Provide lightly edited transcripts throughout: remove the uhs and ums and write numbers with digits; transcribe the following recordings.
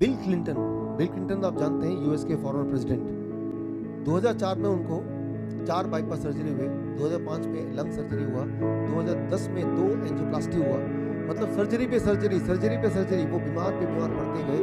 Bill Clinton आप जानते हैं, यूएस के फॉर्मर प्रेसिडेंट। 2004 में उनको 4 बाईपास सर्जरी हुए, 2005 में लंग सर्जरी हुआ, 2010 में 2 एंजियोप्लास्टी हुआ। मतलब सर्जरी पे सर्जरी, सर्जरी पे सर्जरी, वो बीमार पे बीमार पड़ते गए।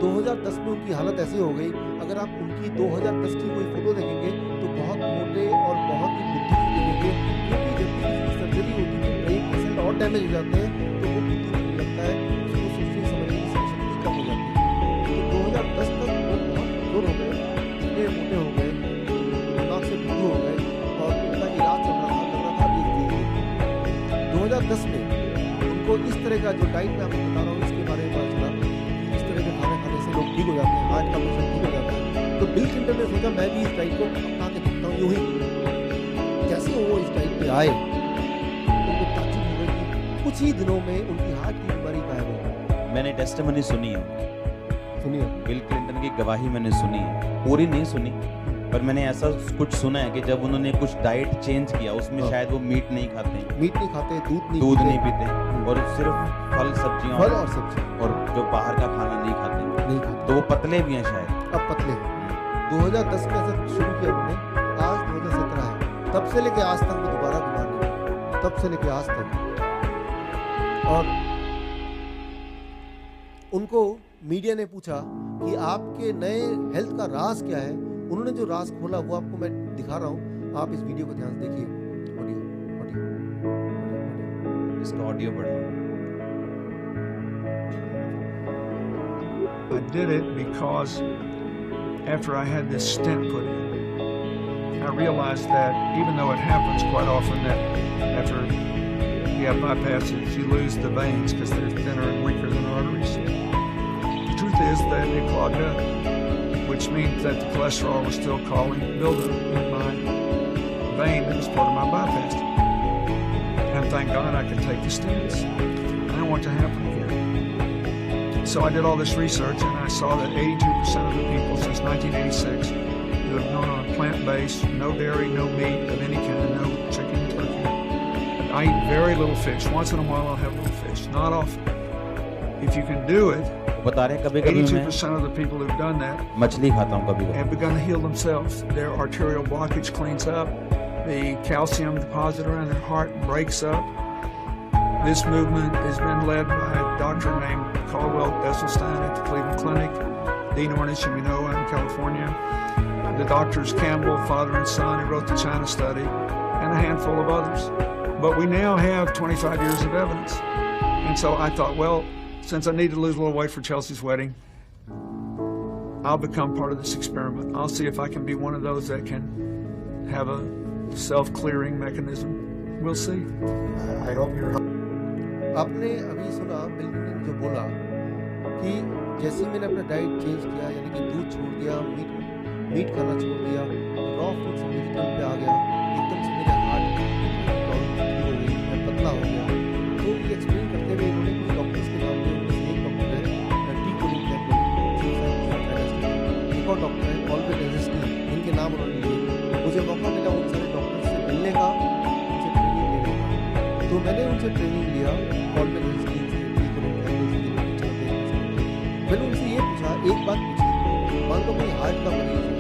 2010 में उनकी हालत ऐसी हो गई, अगर आप उनकी 2010 की कोई फोटो देखेंगे तो बहुत मोटे और बहुत ही बुद्धिमान दिखेंगे, क्योंकि जब भी किसी सर्जरी होती है तो 1% और डैमेज हो जाते हैं तो वो बुद्धि नहीं लगता है, उसको सोचने समझने की शक्ति कम हो जाती है। तो 2010 तक वो बहुत कमजोर हो गए, इतने मोटे हो गए, दिमाग से बुद्धू हो गए और उनका इलाज चल रहा था, लग रहा था अभी 2010 में उनको इस तरह का जो डाइट मैं आपको बता रहा हूँ इसके बारे में पता चला, इस तरह के खाने खाने से लोग ठीक हो जाते हैं, हार्ट का पेशेंट ठीक हो जाता है। तो बिल क्लिंटन ने सोचा मैं भी इस डाइट को अपना के देखता हूँ। यूं ही जैसे वो इस डाइट पे आए उनको ताज्जुब हो गई कि कुछ ही दिनों में उनकी हार्ट की बीमारी गायब हो गई। मैंने टेस्टिमनी सुनी है, सुनिए, बिल क्लिंटन की गवाही मैंने सुनी है, पूरी नहीं सुनी पर मैंने ऐसा कुछ सुना है कि जब उन्होंने कुछ डाइट चेंज किया उसमें शायद वो मीट नहीं खाते, दूध नहीं पीते और सिर्फ फल और सब्जी और जो बाहर का खाना नहीं खाते, तो वो पतले भी हैं शायद। अब पतले हैं। 2010 में ऐसा शुरू किया उन्होंने, आज 2017 है, तब से लेके आज तक वो दोबारा बीमार नहीं हुए, तब से लेके आज तक। और उनको मीडिया ने पूछा कि आपके नए हेल्थ का राज क्या है। उन्होंने जो राज खोला वो आपको मैं दिखा रहा हूँ, आप इस वीडियो को ध्यान से देखिए। इसका ऑडियो बढ़ाओ। I did it because after I had this stent put in, I realized that even though it happens quite often that after you have bypasses, you lose the veins because they're thinner and weaker than arteries. The truth is that it clogged up, which means that the cholesterol was still causing buildup in my vein that was part of my bypass. And thank God I could take the stents. I don't want it to happen again. So I did all this research and I saw that 82% of the people since 1986 who have gone on a plant-based, no dairy, no meat of any kind, no chicken, turkey. I eat very little fish. Once in a while I'll have a little fish, not often. If you can do it, बता रहे कभी-कभी 82% of the people who've done that मछली खाता हूँ कभी-कभी, have begun to heal themselves. Their arterial blockage cleans up. The calcium deposit around their heart breaks up. This movement has been led by a doctor named Caldwell Esselstyn at the Cleveland Clinic, Dean Ornish, whom you know, in California. The doctors Campbell, father and son, who wrote the China study, and a handful of others. But we now have 25 years of evidence. And so I thought, well, since I need to lose a little weight for Chelsea's wedding, I'll become part of this experiment. I'll see if I can be one of those that can have a self-clearing mechanism. We'll see. I hope you're... आपने अभी सुना bill Clinton जो बोला कि जैसे मैंने अपना diet change किया, यानी कि दूध छोड़ दिया, मीट खाना छोड़ दिया, रॉ फूड्स वेजिटेबल पे आ गया, एकदम से मेरे हार्ट प्रॉब्लम ठीक हो गई, मैं पतला हो गया। तो ये एक्सप्लेन करते हुए इन्होंने कुछ डॉक्टर्स के नाम लिया। उनमें से एक डॉक्टर है टी कोलिन कैम्पबेल, एक और डॉक्टर है कॉल्विन एसेस्टी, इनके नाम उन्होंने लिए। मुझे मौका मिला उन सारे डॉक्टर से मिलने का, उनसे ट्रेनिंग लेने का। तो मैंने उनसे ट्रेनिंग लिया, कॉल्विन एसेस्टी से, टी कोलिन कैम्पबेल से। मैंने उनसे ये पूछा, एक बात पूछी, मान लो कोई हार्ट का मरीज है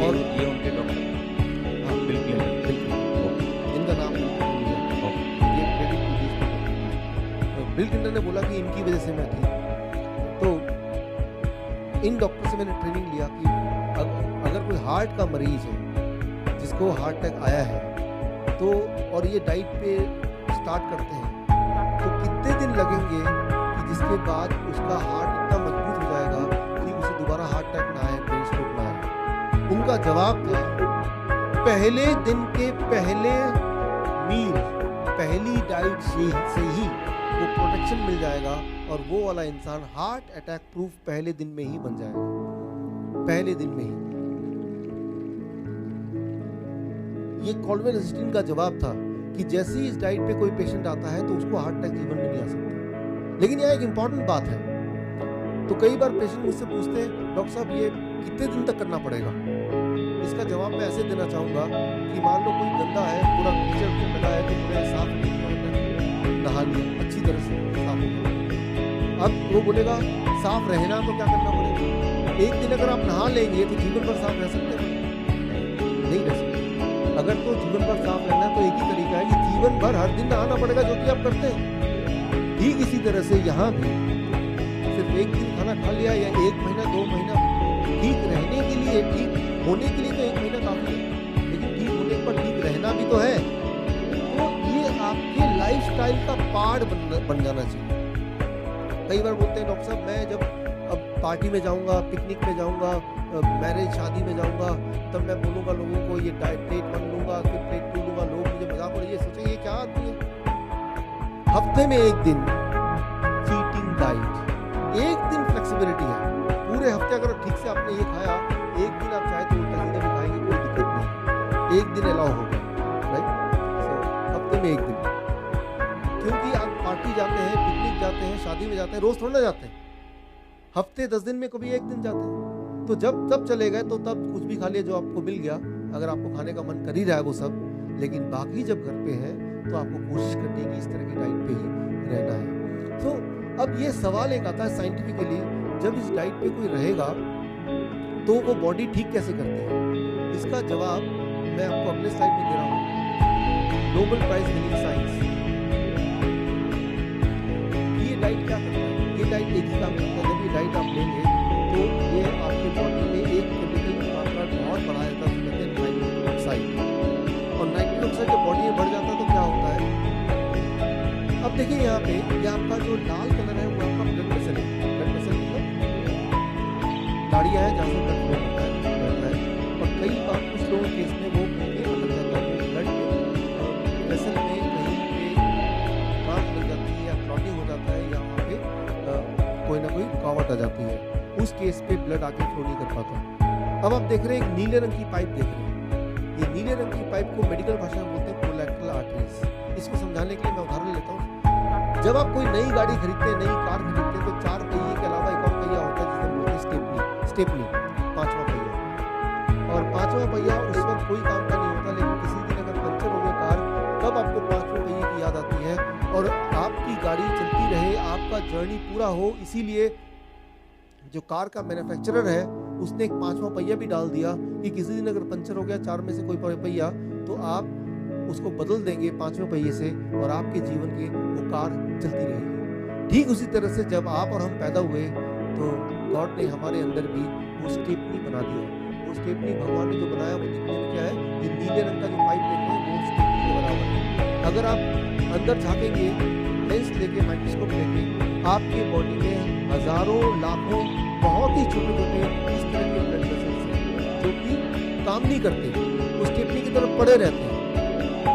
और ये उनके डॉक्टर, हाँ बिल क्लिंटन, इनका नाम ये बिल क्लिंटन ने बोला कि इनकी वजह से मैं थी। तो इन डॉक्टर से मैंने ट्रेनिंग लिया कि अगर कोई हार्ट का मरीज है जिसको हार्ट अटैक आया है तो और ये डाइट पे स्टार्ट करते हैं तो कितने दिन लगेंगे कि जिसके बाद उसका हार्ट इतना मजबूत हो जाएगा कि उसे दोबारा हार्ट अटैक ना आए, ब्रेन स्ट्रोक ना आए। उनका जवाब था, पहले दिन के पहले मील, पहली डाइट से ही वो प्रोटेक्शन मिल जाएगा और वो वाला इंसान हार्ट अटैक प्रूफ पहले दिन में ही बन जाएगा, पहले दिन में ही। ये कॉल्विन एसेस्टीन का जवाब था कि जैसे ही इस डाइट पे कोई पेशेंट आता है तो उसको हार्ट अटैक जीवन में नहीं आ सकता। लेकिन यह एक इंपॉर्टेंट बात है। तो कई बार पेशेंट मुझसे पूछते हैं, डॉक्टर साहब ये कितने दिन तक करना पड़ेगा? इसका जवाब मैं ऐसे देना चाहूँगा कि मान लो कोई गंदा है, पूरा कीचड़ में लगा है तो पूरे साफ नहा लिया, अच्छी तरह से साफ हो गया। अब वो बोलेगा साफ रहना तो क्या करना पड़ेगा? एक दिन अगर आप नहा लेंगे तो जीवन भर साफ रह सकते हैं? नहीं रह सकते। अगर तो जीवन भर साफ रहना तो एक ही तरीका है कि जीवन भर हर दिन नहाना पड़ेगा, जो कि आप करते हैं। ठीक इसी तरह से यहाँ भी सिर्फ एक दिन खाना खा लिया या 1 महीना 2 महीना, ठीक रहने के लिए, ठीक होने के लिए तो 1 महीना काफी है, लेकिन ठीक होने पर ठीक रहना भी तो है। तो ये आपके लाइफस्टाइल का पार्ट बन जाना चाहिए। कई बार बोलते हैं डॉक्टर साहब, मैं जब अब पार्टी में जाऊंगा, पिकनिक में जाऊंगा, मैरिज शादी में जाऊंगा, तब मैं बोलूंगा लोगों को ये डाइट प्लेट 1 लूंगा, फिर प्लेट 2 लूंगा, लोग मुझे मजाक और ये सोचेंगे ये क्या आदमी है। हफ्ते में 1 दिन चीटिंग डाइट, 1 दिन फ्लेक्सिबिलिटी है। पूरे हफ्ते अगर ठीक से आपने ये खाया, 1 दिन आप चाहे तो उल्टा सीधा भी खाएंगे, कोई दिक्कत नहीं, 1 दिन अलाउ होगा, राइट। हफ्ते में 1 दिन, क्योंकि आप पार्टी जाते हैं, पिकनिक जाते हैं, शादी में जाते हैं, रोज थोड़ा ना जाते हैं, हफ्ते 10 दिन में कभी 1 दिन जाते हैं। तो जब तब चले गए तो तब कुछ भी खा लिया जो आपको मिल गया, अगर आपको खाने का मन कर ही रहा है वो सब। लेकिन बाकी जब घर पे है तो आपको कोशिश करनी है कि इस तरह की डाइट पे ही रहना है। तो अब ये सवाल एक आता है साइंटिफिकली, जब इस डाइट पे कोई रहेगा तो वो बॉडी ठीक कैसे करती है? इसका जवाब मैं आपको अपने स्लाइड में दे रहा हूँ। नोबेल प्राइज विनिंग साइंस, ये डाइट क्या करता है? ये डाइट एक ही काम करता है। जब ये डाइट आप लेंगे तो ये आपके बॉडी में एक केमिकल की मात्रा बहुत बढ़ा देता है, कहते हैं नाइट्रिक ऑक्साइड। और नाइट्रिक ऑक्साइड जब बॉडी में बढ़ जाता है तो क्या होता है? अब देखिए यहाँ पे ये आपका जो लाल कलर है वो आपका ब्लड प्रेशर है। ब्लड प्रेशर मतलब नाड़ियाँ है जहाँ से ब्लड फ्लो होता है। और कई बार कुछ लोगों के इसमें वो अटक जाता है, ब्लड प्रेशर में कहीं पे गांठ लग जाती है या क्लॉटिंग हो जाता है या वहाँ पे कोई ना कोई रुकावट आ जाती है। उस केस पे ब्लड आके फ्लो नहीं कर पाता। अब आप देख रहे हैं एक नीले रंग की पाइप देख रहे हैं। ये नीले रंग की पाइप को मेडिकल भाषा में बोलते हैं कोलैटरल आर्टरीज। इसको समझाने के लिए मैं उदाहरण लेता हूँ। जब आप कोई नई गाड़ी खरीदते हैं, नई कार खरीदते हैं, तो 4 पहिए के अलावा एक और पहिया होता है जिसे बोलते हैं स्टेपनी, 5वां पहिया। और 5वां पहिया उस वक्त कोई काम का नहीं होता, लेकिन किसी दिन अगर पंचर हो गया कार, तब आपको 5वें पहिए की याद आती है और आपकी गाड़ी चलती रहे, आपका जर्नी पूरा हो। इसीलिए जो कार का मैन्युफैक्चरर है उसने एक 5वां पहिया भी डाल दिया कि किसी दिन अगर पंचर हो गया 4 में से कोई पहिया, तो आप उसको बदल देंगे 5वें पहिए से और आपके जीवन के वो कार चलती रहेगी। ठीक उसी तरह से जब आप और हम पैदा हुए तो गॉड ने हमारे अंदर भी वो स्टेपनी बना दिया। वो स्टेपनी भगवान ने जो बनाया वो दिखने में क्या है, ये नीले रंग का जो पाइप देख रहे हैं वो स्टेपनी के बराबर है। अगर आप अंदर झाँकेंगे लेंस लेके, माइक्रोस्कोप लेके, आपके बॉडी में हजारों लाखों बहुत ही छोटे छोटे इस तरह के ब्लड वेसल्स हैं जो कि काम नहीं करते, वो स्टेपनी की तरफ पड़े रहते हैं।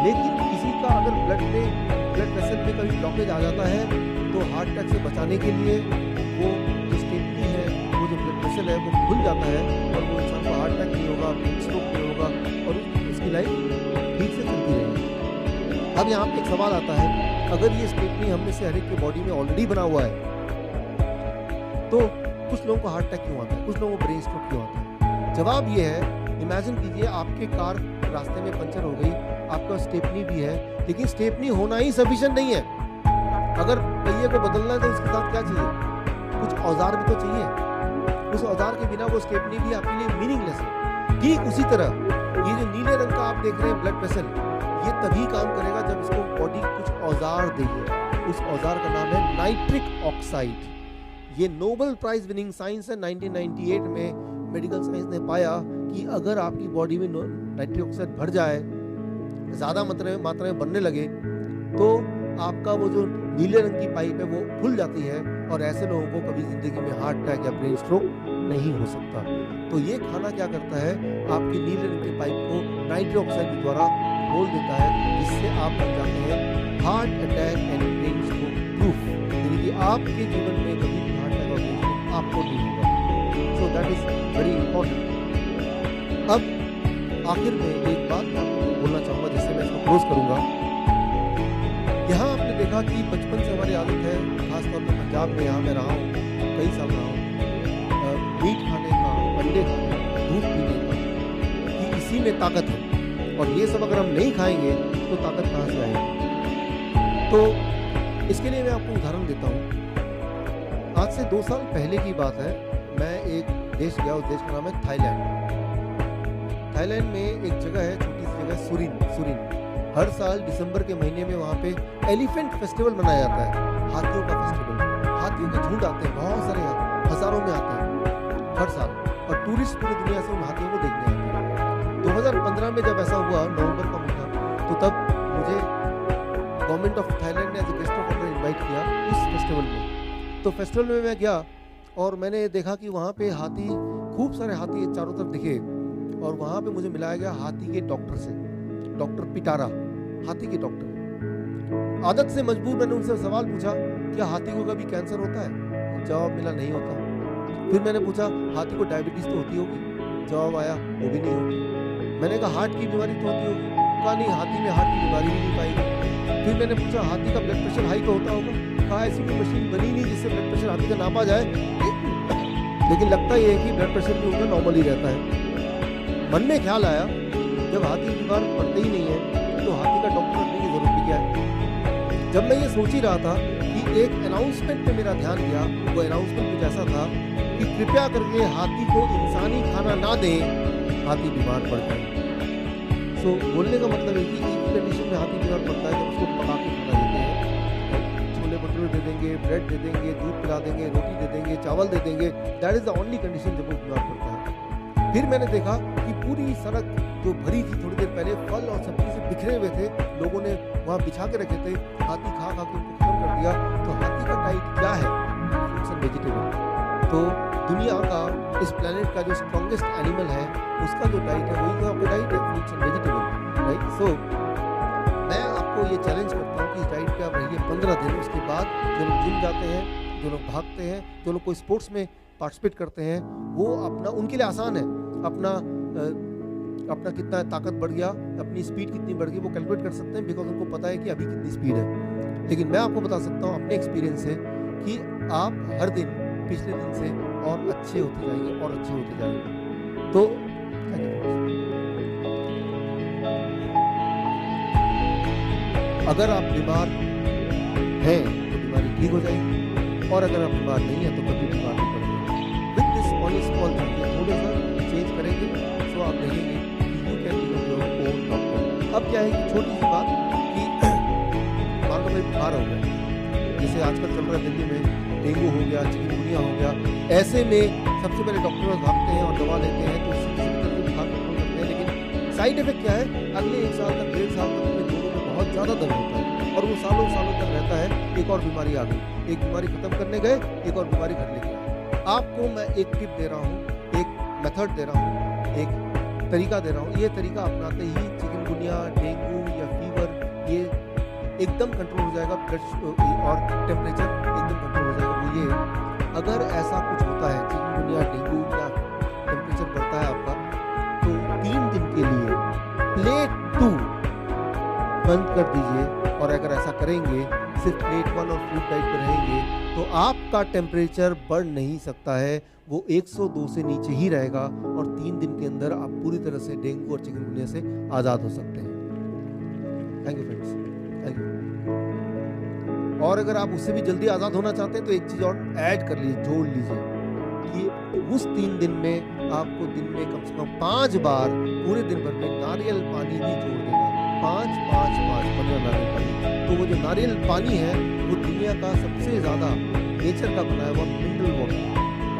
लेकिन किसी का अगर ब्लड वेसल में कभी ब्लॉकेज आ जाता है तो हार्ट अटैक से बचाने के लिए वो जो स्टेपनी है, वो जो ब्लड वेसल है वो खुल जाता है और वो इंसान को हार्ट अटैक नहीं होगा, ब्रेन स्ट्रोक नहीं होगा और उसकी लाइफ ठीक से चलती रहेगी। अब यहाँ पे एक सवाल आता है, अगर ये स्टेपनी हम में से हर एक के बॉडी में ऑलरेडी बना हुआ है तो कुछ लोगों को हार्ट अटैक क्यों आता है, कुछ लोगों को ब्रेन स्ट्रोक क्यों आता है? जवाब ये है, इमेजिन कीजिए आपके कार रास्ते में पंचर हो गई, आपका स्टेपनी भी है, लेकिन स्टेपनी होना ही सफिशिएंट नहीं है। अगर पहिए को बदलना है तो उसके साथ क्या चाहिए? कुछ औजार भी तो चाहिए। उस औजार के बिना वो स्टेपनी भी आपके लिए मीनिंगलेस है। ठीक उसी तरह ये जो नीले रंग का आप देख रहे हैं ब्लड वेसल, ये तभी काम करेगा जब इसको बॉडी कुछ औजार देगी। उस औजार का नाम है नाइट्रिक ऑक्साइड। ये नोबेल प्राइज विनिंग साइंस है। 1998 में मेडिकल साइंस ने पाया कि अगर आपकी बॉडी में नाइट्रिक ऑक्साइड भर जाए, ज़्यादा मात्रा में बनने लगे, तो आपका वो जो नीले रंग की पाइप है वो खुल जाती है और ऐसे लोगों को कभी ज़िंदगी में हार्ट अटैक या ब्रेन स्ट्रोक नहीं हो सकता। तो ये खाना क्या करता है, आपके नीले रंग के पाइप को नाइट्रिक ऑक्साइड के द्वारा खोल देता है, जिससे आप बन जाते हैं heart attack and brain stroke proof. यानी कि आपके जीवन में कभी भी हार्ट अटैक और ब्रेन स्ट्रोक आपको नहीं होगा। So that is very important. अब आखिर में एक बात मैं आपको बोलना चाहूँगा जिससे मैं इसको क्लोज करूँगा। यहाँ आपने देखा कि बचपन से हमारी आदत है, खासतौर पर पंजाब में, यहाँ मैं रहा हूँ, कई साल रहा हूँ, मीट खाने का, अंडे खाने का, दूध पीने का, कि इसी में ताकत है और ये सब अगर हम नहीं खाएंगे तो ताकत कहाँ से आएगी। तो इसके लिए मैं आपको उदाहरण देता हूँ। आज से 2 साल पहले की बात है, मैं एक देश गया, उस देश का नाम है थाईलैंड। थाईलैंड में एक जगह है, छोटी सी जगह सुरिन। हर साल दिसंबर के महीने में वहाँ पे एलिफेंट फेस्टिवल मनाया जाता है, हाथियों का फेस्टिवल। हाथियों के झुंड आते हैं, बहुत सारे हजारों में आते हैं हर साल, और टूरिस्ट पूरी दुनिया से उन हाथियों को देखने आते हैं। 2015 में जब ऐसा हुआ, नवंबर का महीना, तो तब मुझे गवर्नमेंट ऑफ थाईलैंड ने as a guest of honour invite किया उस फेस्टिवल में। तो फेस्टिवल में मैं गया और मैंने देखा कि वहाँ पे हाथी, खूब सारे हाथी चारों तरफ दिखे, और वहाँ पे मुझे मिलाया गया हाथी के डॉक्टर से, डॉक्टर पिटारा, हाथी के डॉक्टर। आदत से मजबूर मैंने उनसे सवाल पूछा, क्या हाथी को कभी कैंसर होता है? जवाब मिला नहीं होता। फिर मैंने पूछा, हाथी को डायबिटीज तो होती होगी? जवाब आया, वो भी नहीं होती। मैंने कहा, हार्ट की बीमारी तो होती होगी? कहा नहीं, हाथी में हार्ट की बीमारी भी नहीं पाई गई। फिर मैंने पूछा, हाथी का ब्लड प्रेशर हाई तो होता होगा? कहा ऐसी कोई मशीन बनी नहीं जिससे ब्लड प्रेशर हाथी का नापा जाए, लेकिन लगता ये है कि ब्लड प्रेशर भी उनका नॉर्मल ही रहता है। मन में ख्याल आया, जब हाथी बीमार पड़ते ही नहीं है तो हाथी का डॉक्टर रखने की जरूरत भी क्या है। जब मैं ये सोच ही रहा था कि एक अनाउंसमेंट पे मेरा ध्यान गया। वो अनाउंसमेंट कुछ ऐसा था कि कृपया करके हाथी को इंसानी खाना ना दें, हाथी बीमार पड़ता है। सो बोलने का मतलब है कि एक कंडीशन में हाथी बीमार पड़ता है जब उसको पका के खाना देते हैं, छोले भटूरे दे देंगे, ब्रेड दे देंगे, दूध पिला देंगे, रोटी दे देंगे, चावल दे देंगे, that is the only condition जब वो बीमार पड़ता है। फिर मैंने देखा कि पूरी सड़क जो भरी थी थोड़ी देर पहले, फल और सब्जी से बिखरे हुए थे, लोगों ने वहाँ बिछा के रखे थे, हाथी खा खा के उनको खत्म कर दिया। तो हाथी का डाइट क्या है? Fruits and vegetable. तो दुनिया का, इस प्लेनेट का जो स्ट्रॉन्गेस्ट एनिमल है, उसका जो डाइट है वही तो आपका डाइट है, फ्रूट्स एंड वेजिटेबल, राइट। सो मैं आपको ये चैलेंज करता हूँ कि इस डाइट पे आप रहिए 15 दिन। उसके बाद जो लोग जिम जाते हैं, जो लोग भागते हैं, जो लोग कोई स्पोर्ट्स में पार्टिसिपेट करते हैं, वो अपना, उनके लिए आसान है, अपना कितना ताकत बढ़ गया, अपनी स्पीड कितनी बढ़ गई, वो कैलकुलेट कर सकते हैं, बिकॉज उनको पता है कि अभी कितनी स्पीड है। लेकिन मैं आपको बता सकता हूँ अपने एक्सपीरियंस से कि आप हर दिन पिछले दिन से और अच्छे होते जाएंगे और अच्छे होते जाएंगे। तो अगर आप बीमार हैं तो बीमारी ठीक हो जाएगी, और अगर आप बीमार नहीं है तो कभी बीमार नहीं पड़ेंगे। With this on small thing थोड़ा सा चेंज करेंगे, तो आप देखेंगे you can become your own doctor. अब क्या है कि छोटी सी बात कि मान लो मैं बीमार हो गया, जैसे आजकल चल रहा है दिल्ली में, डेंगू हो गया, चिकनगुनिया हो गया, ऐसे में सबसे पहले डॉक्टर भागते हैं और दवा लेते हैं, तो उससे किसी तरह से बुखार कंट्रोल करते हैं। लेकिन साइड इफेक्ट क्या है? अगले 1 साल तक, 1.5 साल तक अपने जोड़ों में बहुत ज़्यादा दर्द होता है, और वो सालों सालों तक रहता है। एक और बीमारी आ गई, एक बीमारी खत्म करने गए, एक और बीमारी घर लेके आए। आपको मैं एक टिप दे रहा हूँ, एक मेथड दे रहा हूँ, एक तरीका दे रहा हूँ। ये तरीका अपनाते ही चिकनगुनिया, डेंगू या फीवर ये एकदम कंट्रोल हो जाएगा, ब्लड और टेम्परेचर एकदम कंट्रोल हो जाएगा। वो ये, अगर ऐसा कुछ होता है, चिकनगुनिया, डेंगू या टेम्परेचर बढ़ता है आपका, तो 3 दिन के लिए प्लेट 2 बंद कर दीजिए, और अगर ऐसा करेंगे, सिर्फ प्लेट 1 और फ्रूट डाइट पर रहेंगे, तो आपका टेम्परेचर बढ़ नहीं सकता है, वो 102 से नीचे ही रहेगा, और 3 दिन के अंदर आप पूरी तरह से डेंगू और चिकनगुनिया से आज़ाद हो सकते हैं। Thank you friends, thank you. और अगर आप उससे भी जल्दी आज़ाद होना चाहते हैं तो एक चीज़ और ऐड कर लीजिए, जोड़ लीजिए कि उस 3 दिन में आपको दिन में कम से कम 5 बार पूरे दिन भर में नारियल पानी भी जोड़ देना है। 15 नारियल पानी। तो वो जो नारियल पानी है वो दुनिया का सबसे ज़्यादा नेचर का बनाया हुआ मिनरल वाटर,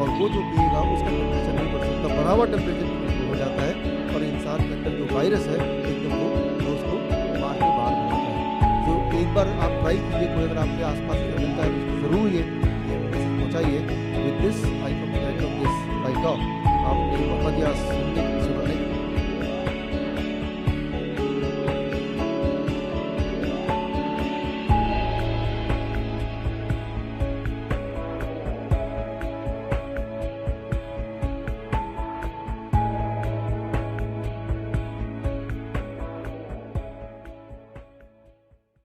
और वो जो पिएगा उसका टेम्परेचर नहीं बढ़ सकता, बढ़ा हुआ टेम्परेचर हो जाता है, और इंसान के अंदर जो वायरस है एकदम वो उसको मार के बाहर बनाता है। तो एक बार आप ट्राई कीजिए, कोई अगर आपके आसपास मिलता है तो उसको जरूर ये पहुँचाइए। With this I come to the end of this my talk. आपने मोहम्मद यास सुनने